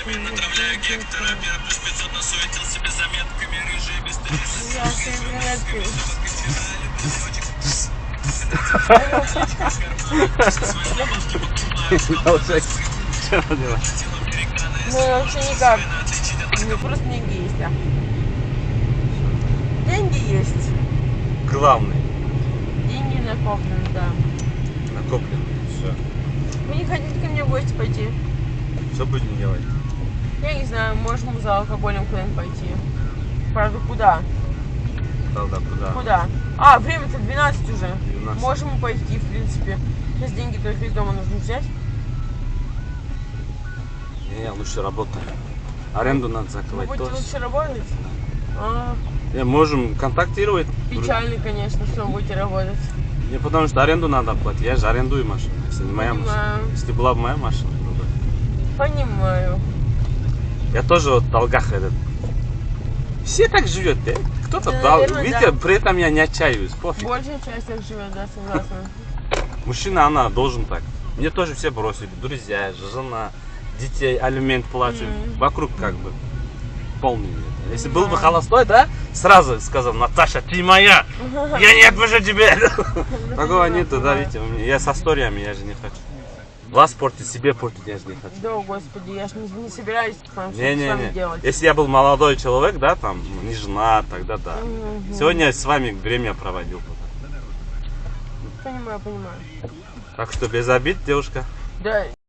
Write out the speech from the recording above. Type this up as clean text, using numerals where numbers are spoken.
Направляю гектора, плюс 500 насуетил себе заметками, рыжие без Что делать? Ну вообще никак. Ну просто деньги есть, да. Деньги есть. Главный. Деньги накоплены, да. Накоплен. Все. Вы не хотите ко мне в гости пойти? Что будем делать? Я не знаю, можем за алкоголем куда-нибудь пойти. Правда, куда? Правда, куда? Куда? А, время-то 12 уже. 12. Можем пойти, в принципе. Сейчас деньги только из дома нужно взять. Не, лучше работаю. Аренду надо Вы закрывать будете тоже. лучше работать? А, Можем контактировать. печально, конечно, что вы будете работать. Не потому что аренду надо платить. Я же арендую машину. Если не моя машина. Понимаю. Если была бы моя машина, другая. Понимаю. Я тоже вот в долгах этот. Все так живет, да? Кто-то Да, дал. наверное, Видите, да. при этом я не отчаиваюсь. Пофиг. Большая часть так живет, да, согласна. Мужчина, она должен так. Мне тоже все бросили. Друзья, жена, детей, алимент платим. Вокруг как бы полный нет. Если был бы холостой, да, сразу сказал: Наташа, ты моя, я не отпущу тебя. Такого нету, да, видите, я со историями, я же не хочу. Вас портить, себе портить я же не хочу. Да, господи, я ж не собираюсь там что-то с Не-не-не. вами делать. Если я был молодой человек, да, там, не женат, тогда да. Сегодня я с вами время проводил. Понимаю, понимаю. Так что без обид, девушка. Да,